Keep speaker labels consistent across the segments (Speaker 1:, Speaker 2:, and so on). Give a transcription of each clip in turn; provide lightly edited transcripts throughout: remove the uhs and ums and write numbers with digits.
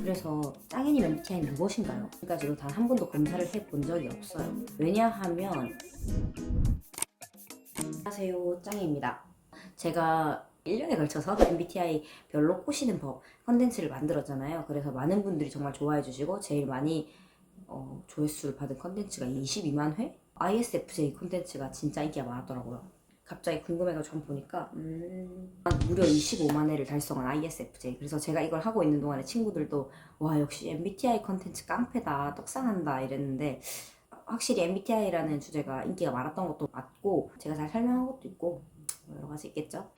Speaker 1: 그래서 짱이님 MBTI는 무엇인가요? 지금까지도 단 한 번도 검사를 해본 적이 없어요. 왜냐하면 안녕하세요, 짱입니다. 제가 1년에 걸쳐서 MBTI 별로 꼬시는 법 컨텐츠를 만들었잖아요. 그래서 많은 분들이 정말 좋아해 주시고 제일 많이 조회수를 받은 컨텐츠가 22만 회? ISFJ 컨텐츠가 진짜 인기가 많았더라고요. 갑자기 궁금해가지고 좀 보니까 무려 25만 회를 달성한 ISFJ. 그래서 제가 이걸 하고 있는 동안에 친구들도 와 역시 MBTI 컨텐츠 깡패다, 떡상한다 이랬는데 확실히 MBTI라는 주제가 인기가 많았던 것도 맞고 제가 잘 설명한 것도 있고 여러 가지 있겠죠?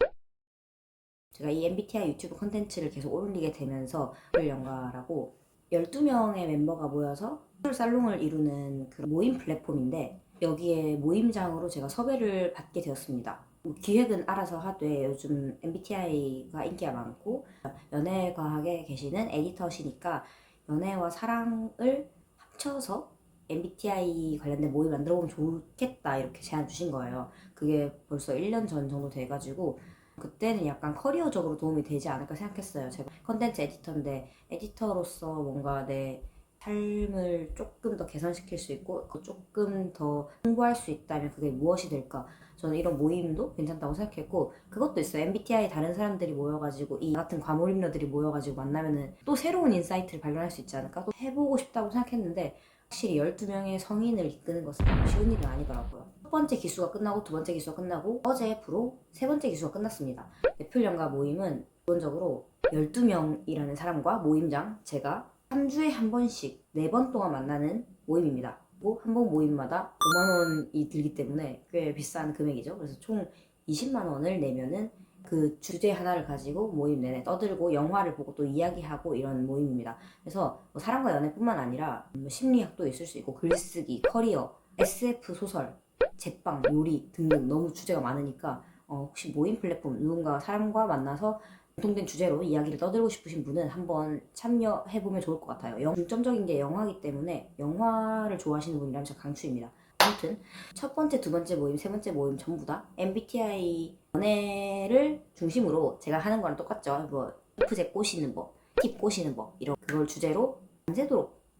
Speaker 1: 제가 이 MBTI 유튜브 컨텐츠를 계속 올리게 되면서 연가라고 12명의 멤버가 모여서 살롱을 이루는 그 모임 플랫폼인데 여기에 모임장으로 제가 섭외를 받게 되었습니다. 기획은 알아서 하되 요즘 MBTI가 인기가 많고 연애과학에 계시는 에디터시니까 연애와 사랑을 합쳐서 MBTI 관련된 모임 만들어 보면 좋겠다 이렇게 제안 주신 거예요. 그게 벌써 1년 전 정도 돼가지고 그때는 약간 커리어적으로 도움이 되지 않을까 생각했어요. 제가 컨텐츠 에디터인데 에디터로서 뭔가 내 삶을 조금 더 개선시킬 수 있고 조금 더 홍보할 수 있다면 그게 무엇이 될까? 저는 이런 모임도 괜찮다고 생각했고 그것도 있어요. MBTI 다른 사람들이 모여가지고 이 같은 과몰입녀들이 모여가지고 만나면은 또 새로운 인사이트를 발견할 수 있지 않을까? 또 해보고 싶다고 생각했는데 확실히 12명의 성인을 이끄는 것은 쉬운 일이 아니더라고요. 첫 번째 기수가 끝나고 두 번째 기수가 끝나고 어제 부로 세 번째 기수가 끝났습니다. 대표연가 모임은 기본적으로 12명이라는 사람과 모임장 제가 3주에 한 번씩 4번 동안 만나는 모임입니다. 한 번 모임마다 5만 원이 들기 때문에 꽤 비싼 금액이죠. 그래서 총 20만 원을 내면은 그 주제 하나를 가지고 모임 내내 떠들고 영화를 보고 또 이야기하고 이런 모임입니다. 그래서 뭐 사랑과 연애뿐만 아니라 심리학도 있을 수 있고 글쓰기, 커리어, SF 소설, 제빵, 요리 등등 너무 주제가 많으니까 혹시 모임 플랫폼 누군가 사람과 만나서 공통된 주제로 이야기를 떠들고 싶으신 분은 한번 참여해보면 좋을 것 같아요. 중점적인 게 영화이기 때문에 영화를 좋아하시는 분이라면 제가 강추입니다. 아무튼 첫 번째, 두 번째 모임, 세 번째 모임 전부 다 MBTI 연애를 중심으로 제가 하는 거랑 똑같죠. 뭐 FJ 꼬시는 법, 팁 꼬시는 법 이런 그걸 주제로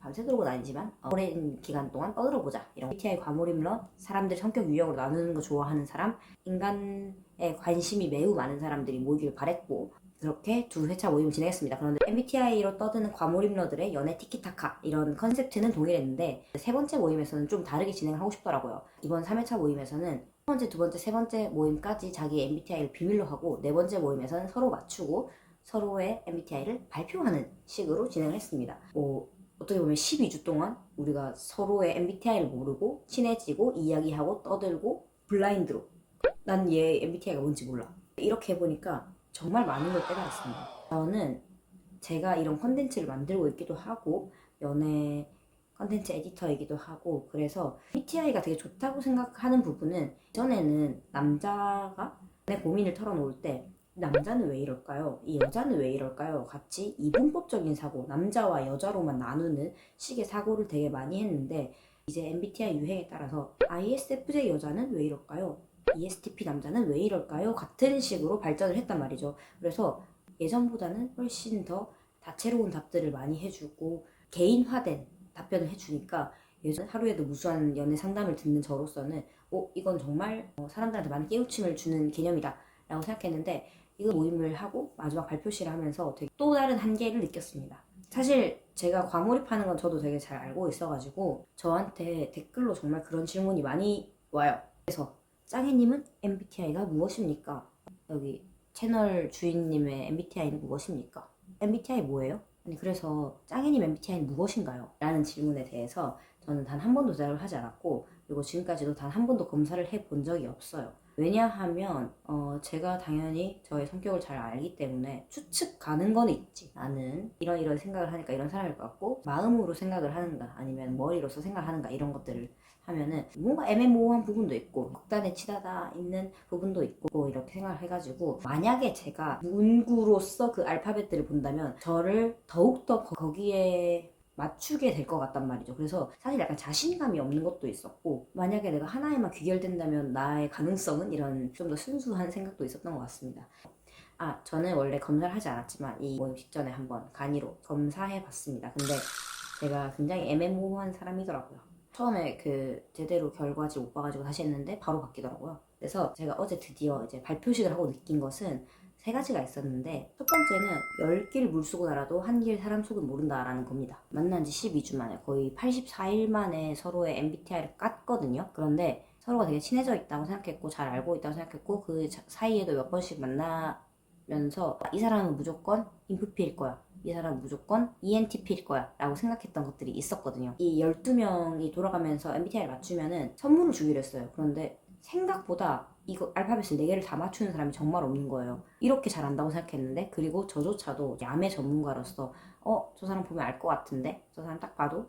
Speaker 1: 밤새도록은 아니지만 오랜 기간 동안 떠들어보자. 이런 MBTI 과몰입론, 사람들 성격 유형으로 나누는 거 좋아하는 사람, 인간에 관심이 매우 많은 사람들이 모이길 바랬고 그렇게 두 회차 모임을 진행했습니다. 그런데 MBTI로 떠드는 과몰입러들의 연애 티키타카 이런 컨셉트는 동일했는데 세 번째 모임에서는 좀 다르게 진행을 하고 싶더라고요. 이번 3회차 모임에서는 첫 번째, 두 번째, 세 번째 모임까지 자기 MBTI를 비밀로 하고 네 번째 모임에서는 서로 맞추고 서로의 MBTI를 발표하는 식으로 진행을 했습니다. 어떻게 보면 12주 동안 우리가 서로의 MBTI를 모르고 친해지고 이야기하고 떠들고 블라인드로 난 얘 MBTI가 뭔지 몰라 이렇게 해보니까 정말 많은 걸 깨달았습니다. 저는 제가 이런 컨텐츠를 만들고 있기도 하고 연애 컨텐츠 에디터이기도 하고 그래서 MBTI가 되게 좋다고 생각하는 부분은 전에는 남자가 내 고민을 털어놓을 때 남자는 왜 이럴까요? 이 여자는 왜 이럴까요? 같이 이분법적인 사고, 남자와 여자로만 나누는 식의 사고를 되게 많이 했는데 이제 MBTI 유행에 따라서 ISFJ 여자는 왜 이럴까요? ESTP 남자는 왜 이럴까요? 같은 식으로 발전을 했단 말이죠. 그래서 예전보다는 훨씬 더 다채로운 답들을 많이 해주고 개인화된 답변을 해주니까 예전 하루에도 무수한 연애 상담을 듣는 저로서는 이건 정말 사람들한테 많은 깨우침을 주는 개념이다 라고 생각했는데 이거 모임을 하고 마지막 발표식을 하면서 되게 또 다른 한계를 느꼈습니다. 사실 제가 과몰입하는 건 저도 되게 잘 알고 있어가지고 저한테 댓글로 정말 그런 질문이 많이 와요. 그래서 짱이님은 MBTI가 무엇입니까? 여기 채널 주인님의 MBTI는 무엇입니까? MBTI 뭐예요? 아니 그래서 짱이님 MBTI는 무엇인가요? 라는 질문에 대해서 저는 단 한 번도 대답을 하지 않았고 그리고 지금까지도 단 한 번도 검사를 해본 적이 없어요. 왜냐하면 제가 당연히 저의 성격을 잘 알기 때문에 추측 가는 건 있지. 나는 이런 생각을 하니까 이런 사람일 것 같고 마음으로 생각을 하는가 아니면 머리로서 생각하는가 이런 것들을 하면은 뭔가 애매모호한 부분도 있고 극단에 치닫아 있는 부분도 있고 이렇게 생각을 해가지고 만약에 제가 문구로서 그 알파벳들을 본다면 저를 더욱더 거기에 맞추게 될 것 같단 말이죠. 그래서 사실 약간 자신감이 없는 것도 있었고 만약에 내가 하나에만 귀결된다면 나의 가능성은 이런 좀 더 순수한 생각도 있었던 것 같습니다. 저는 원래 검사를 하지 않았지만 이 모임 직전에 한번 간이로 검사해 봤습니다. 근데 제가 굉장히 애매모호한 사람이더라고요. 처음에 제대로 결과지 못 봐가지고 다시 했는데 바로 바뀌더라고요. 그래서 제가 어제 드디어 이제 발표식을 하고 느낀 것은 세 가지가 있었는데, 첫 번째는 10길 물속을 알아도 한 길 사람 속은 모른다라는 겁니다. 만난 지 12주 만에, 거의 84일 만에 서로의 MBTI를 깠거든요. 그런데 서로가 되게 친해져 있다고 생각했고 잘 알고 있다고 생각했고 그 사이에도 몇 번씩 만나면서 이 사람은 무조건 인프피일 거야, 이 사람은 무조건 ENTP일 거야 라고 생각했던 것들이 있었거든요. 이 12명이 돌아가면서 MBTI를 맞추면은 선물을 주기로 했어요. 그런데 생각보다 이거 알파벳을 4개를 다 맞추는 사람이 정말 없는 거예요. 이렇게 잘한다고 생각했는데, 그리고 저조차도 야매 전문가로서 저 사람 보면 알 것 같은데, 저 사람 딱 봐도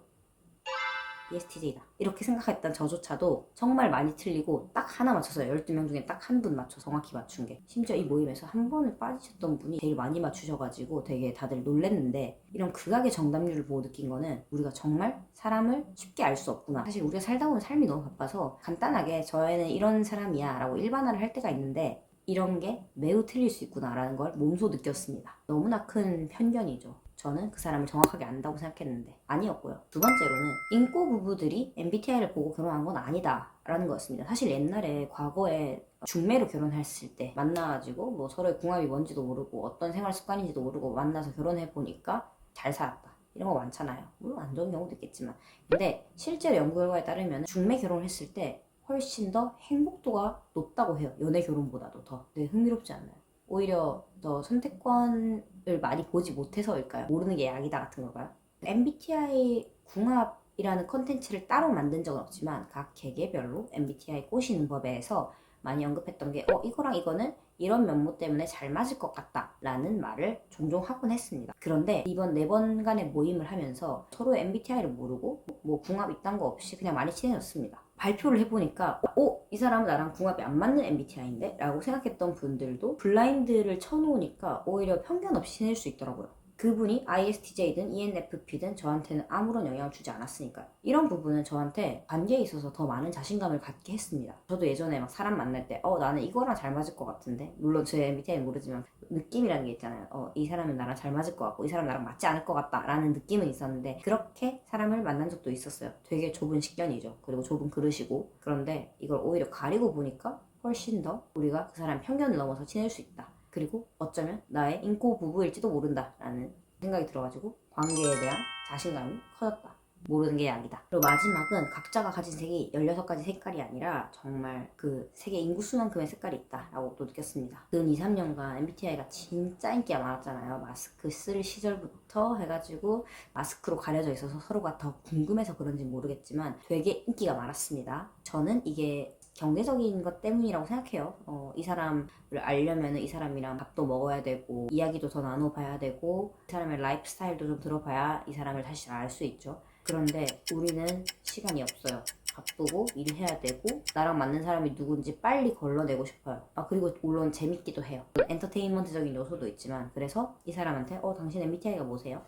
Speaker 1: ESTJ다 이렇게 생각했던 저조차도 정말 많이 틀리고 딱 하나 맞췄어요. 12명 중에 딱 한 분 맞춰 정확히 맞춘 게. 심지어 이 모임에서 한 번을 빠지셨던 분이 제일 많이 맞추셔가지고 되게 다들 놀랬는데, 이런 극악의 정답률을 보고 느낀 거는 우리가 정말 사람을 쉽게 알 수 없구나. 사실 우리가 살다 보면 삶이 너무 바빠서 간단하게 저애는 이런 사람이야 라고 일반화를 할 때가 있는데, 이런 게 매우 틀릴 수 있구나라는 걸 몸소 느꼈습니다. 너무나 큰 편견이죠. 저는 그 사람을 정확하게 안다고 생각했는데 아니었고요. 두 번째로는 인꼬 부부들이 MBTI를 보고 결혼한 건 아니다 라는 거였습니다. 사실 옛날에 과거에 중매로 결혼했을 때 만나가지고 뭐 서로의 궁합이 뭔지도 모르고 어떤 생활 습관인지도 모르고 만나서 결혼해 보니까 잘 살았다 이런 거 많잖아요. 물론 안 좋은 경우도 있겠지만, 근데 실제로 연구 결과에 따르면 중매 결혼을 했을 때 훨씬 더 행복도가 높다고 해요. 연애 결혼보다도 더. 네, 흥미롭지 않나요? 오히려 더 선택권을 많이 보지 못해서일까요? 모르는 게 약이다 같은 걸까요? MBTI 궁합이라는 컨텐츠를 따로 만든 적은 없지만 각 개개별로 MBTI 꼬시는 법에서 많이 언급했던 게 이거랑 이거는 이런 면모 때문에 잘 맞을 것 같다 라는 말을 종종 하곤 했습니다. 그런데 이번 4번간의 모임을 하면서 서로의 MBTI를 모르고 뭐 궁합 이딴 거 없이 그냥 많이 친해졌습니다. 발표를 해보니까 이 사람은 나랑 궁합이 안 맞는 MBTI인데? 라고 생각했던 분들도 블라인드를 쳐놓으니까 오히려 편견 없이 지낼 수 있더라고요. 그분이 ISTJ든 ENFP든 저한테는 아무런 영향을 주지 않았으니까요. 이런 부분은 저한테 관계에 있어서 더 많은 자신감을 갖게 했습니다. 저도 예전에 막 사람 만날 때 나는 이거랑 잘 맞을 것 같은데, 물론 제 MBTI는 모르지만 느낌이라는 게 있잖아요. 이 사람은 나랑 잘 맞을 것 같고 이 사람은 나랑 맞지 않을 것 같다 라는 느낌은 있었는데, 그렇게 사람을 만난 적도 있었어요. 되게 좁은 식견이죠. 그리고 좁은 그릇이고. 그런데 이걸 오히려 가리고 보니까 훨씬 더 우리가 그 사람 편견을 넘어서 지낼 수 있다. 그리고 어쩌면 나의 인고 부부일지도 모른다 라는 생각이 들어가지고 관계에 대한 자신감이 커졌다. 모르는 게 약이다. 그리고 마지막은 각자가 가진 색이 16가지 색깔이 아니라 정말 그 세계 인구수만큼의 색깔이 있다라고 또 느꼈습니다. 근 2, 3년간 MBTI가 진짜 인기가 많았잖아요. 마스크 쓸 시절부터 해가지고 마스크로 가려져 있어서 서로가 더 궁금해서 그런지 모르겠지만 되게 인기가 많았습니다. 저는 이게 경제적인 것 때문이라고 생각해요. 이 사람을 알려면 이 사람이랑 밥도 먹어야 되고 이야기도 더 나눠봐야 되고 이 사람의 라이프 스타일도 좀 들어봐야 이 사람을 다시 잘 알 수 있죠. 그런데 우리는 시간이 없어요. 바쁘고 일해야 되고 나랑 맞는 사람이 누군지 빨리 걸러내고 싶어요. 그리고 물론 재밌기도 해요. 엔터테인먼트적인 요소도 있지만, 그래서 이 사람한테 당신 MBTI가 뭐세요?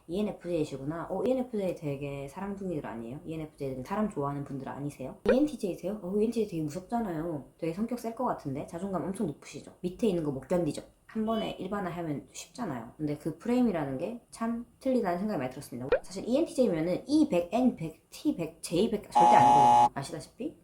Speaker 1: ENFJ시구나. ENFJ 되게 사랑둥이들 아니에요? ENFJ들은 사람 좋아하는 분들 아니세요? ENTJ세요? ENTJ 되게 무섭잖아요. 되게 성격 셀 것 같은데? 자존감 엄청 높으시죠? 밑에 있는 거 못 견디죠? 한 번에 일반화하면 쉽잖아요. 근데 그 프레임이라는 게 참 틀리다는 생각이 많이 들었습니다. 사실 ENTJ면은 E100, N100, T100, J100 절대 아니거든요. 아시다시피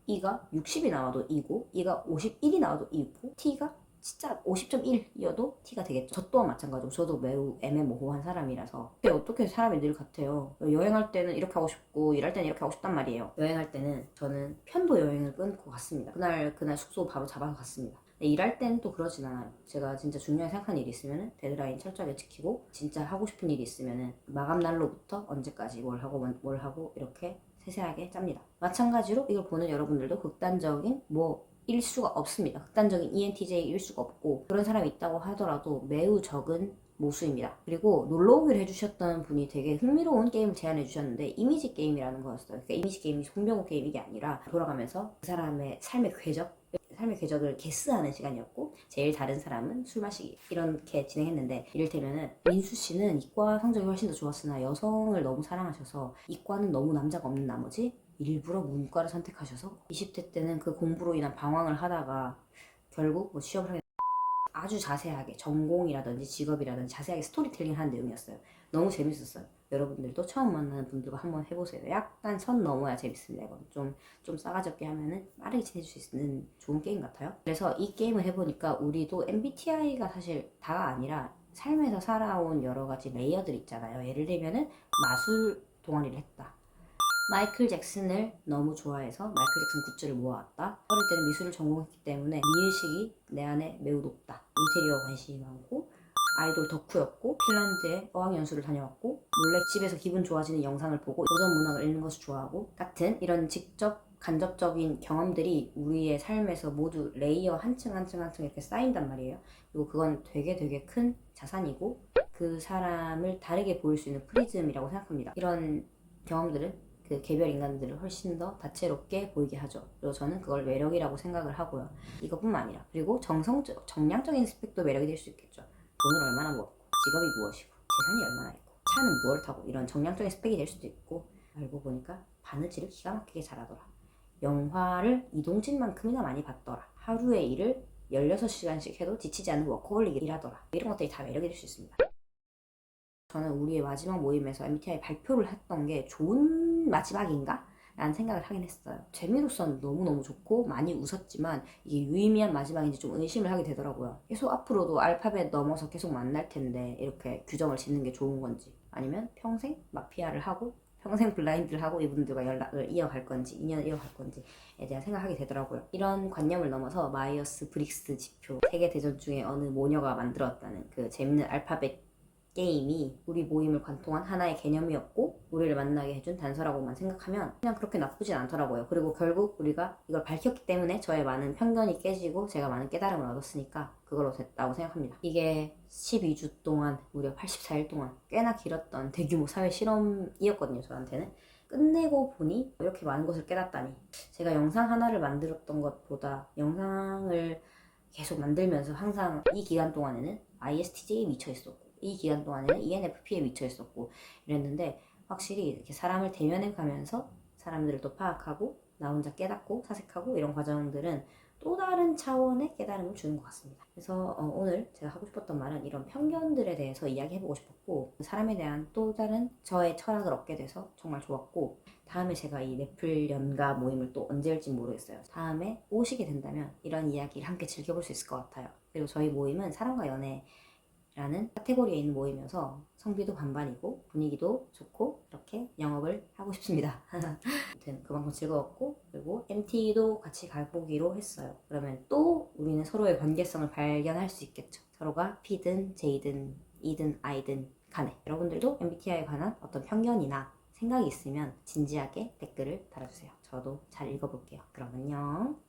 Speaker 1: E가 60이 나와도 E고, E가 51이 나와도 E고, T가 진짜 50.1이어도 T가 되겠죠. 저 또한 마찬가지고 저도 매우 애매모호한 사람이라서 어떻게 사람이 늘 같아요. 여행할 때는 이렇게 하고 싶고 일할 때는 이렇게 하고 싶단 말이에요. 여행할 때는 저는 편도 여행을 끊고 갔습니다. 그날 숙소 바로 잡아서 갔습니다. 일할 때는 또 그러진 않아요. 제가 진짜 중요하게 생각하는 일이 있으면 데드라인 철저하게 지키고, 진짜 하고 싶은 일이 있으면 마감 날로부터 언제까지 뭘 하고 이렇게 세세하게 짭니다. 마찬가지로 이걸 보는 여러분들도 극단적인 일 수가 없습니다. 극단적인 ENTJ일 수가 없고, 그런 사람이 있다고 하더라도 매우 적은 모수입니다. 그리고 놀러오기를 해주셨던 분이 되게 흥미로운 게임을 제안해 주셨는데 이미지 게임이라는 거였어요. 그러니까 이미지 게임이 송병호 게임 이게 아니라 돌아가면서 그 사람의 삶의 궤적을 게스하는 시간이었고, 제일 다른 사람은 술 마시기, 이렇게 진행했는데, 이를테면은 민수 씨는 이과 성적이 훨씬 더 좋았으나 여성을 너무 사랑하셔서 이과는 너무 남자가 없는 나머지 일부러 문과를 선택하셔서 20대 때는 그 공부로 인한 방황을 하다가 결국 시험을 하게 아주 자세하게 전공이라든지 직업이라든지 자세하게 스토리텔링 하는 내용이었어요. 너무 재밌었어요. 여러분들도 처음 만나는 분들과 한번 해보세요. 약간 선 넘어야 재밌습니다. 이건 좀 싸가지 없게 하면은 빠르게 친해질 수 있는 좋은 게임 같아요. 그래서 이 게임을 해보니까 우리도 MBTI가 사실 다가 아니라 삶에서 살아온 여러 가지 레이어들 있잖아요. 예를 들면은 마술 동아리를 했다. 마이클 잭슨을 너무 좋아해서 마이클 잭슨 굿즈를 모아왔다. 어릴 때는 미술을 전공했기 때문에 미의식이 내 안에 매우 높다. 인테리어 관심이 많고 아이돌 덕후였고 핀란드에 어학연수를 다녀왔고 몰래 집에서 기분 좋아지는 영상을 보고 고전 문학을 읽는 것을 좋아하고 같은 이런 직접 간접적인 경험들이 우리의 삶에서 모두 레이어 한 층 한 층 한 층 이렇게 쌓인단 말이에요. 그리고 그건 되게 큰 자산이고 그 사람을 다르게 보일 수 있는 프리즘이라고 생각합니다. 이런 경험들은 그 개별 인간들을 훨씬 더 다채롭게 보이게 하죠. 그리고 저는 그걸 매력이라고 생각을 하고요. 이것뿐만 아니라 그리고 정량적인 스펙도 매력이 될 수 있겠죠. 돈을 얼마나 모았고 직업이 무엇이고 재산이 얼마나 있고 차는 무엇을 타고 이런 정량적인 스펙이 될 수도 있고 알고 보니까 바느질을 기가 막히게 잘하더라. 영화를 이동진만큼이나 많이 봤더라. 하루의 일을 16시간씩 해도 지치지 않는 워커홀릭을 일하더라. 이런 것들이 다 매력이 될 수 있습니다. 저는 우리의 마지막 모임에서 MBTI 발표를 했던 게 좋은 마지막인가? 라는 생각을 하긴 했어요. 재미로서는 너무너무 좋고 많이 웃었지만 이게 유의미한 마지막인지 좀 의심을 하게 되더라고요. 계속 앞으로도 알파벳 넘어서 계속 만날 텐데 이렇게 규정을 짓는 게 좋은 건지 아니면 평생 마피아를 하고 평생 블라인드를 하고 이분들과 연락을 이어갈 건지 인연을 이어갈 건지에 대한 생각하게 되더라고요. 이런 관념을 넘어서 마이어스 브릭스 지표 세계대전 중에 어느 모녀가 만들었다는 그 재밌는 알파벳 게임이 우리 모임을 관통한 하나의 개념이었고 우리를 만나게 해준 단서라고만 생각하면 그냥 그렇게 나쁘진 않더라고요. 그리고 결국 우리가 이걸 밝혔기 때문에 저의 많은 편견이 깨지고 제가 많은 깨달음을 얻었으니까 그걸로 됐다고 생각합니다. 이게 12주 동안 무려 84일 동안 꽤나 길었던 대규모 사회 실험이었거든요. 저한테는. 끝내고 보니 이렇게 많은 것을 깨닫다니. 제가 영상 하나를 만들었던 것보다 영상을 계속 만들면서 항상 이 기간 동안에는 ISTJ에 미쳐 있었고 이 기간 동안에는 ENFP에 미쳐 있었고 이랬는데 확실히 이렇게 사람을 대면해 가면서 사람들을 또 파악하고 나 혼자 깨닫고 사색하고 이런 과정들은 또 다른 차원의 깨달음을 주는 것 같습니다. 그래서 오늘 제가 하고 싶었던 말은 이런 편견들에 대해서 이야기해보고 싶었고 사람에 대한 또 다른 저의 철학을 얻게 돼서 정말 좋았고 다음에 제가 이 넷플 연가 모임을 또 언제 할지 모르겠어요. 다음에 오시게 된다면 이런 이야기를 함께 즐겨볼 수 있을 것 같아요. 그리고 저희 모임은 사랑과 연애 라는 카테고리에 있는 모임이어서 성비도 반반이고 분위기도 좋고 이렇게 영업을 하고 싶습니다. 아무튼 그만큼 즐거웠고 그리고 MT도 같이 가보기로 했어요. 그러면 또 우리는 서로의 관계성을 발견할 수 있겠죠. 서로가 P든 J든 E든 I든 간에 여러분들도 MBTI에 관한 어떤 편견이나 생각이 있으면 진지하게 댓글을 달아주세요. 저도 잘 읽어볼게요. 그럼 안녕.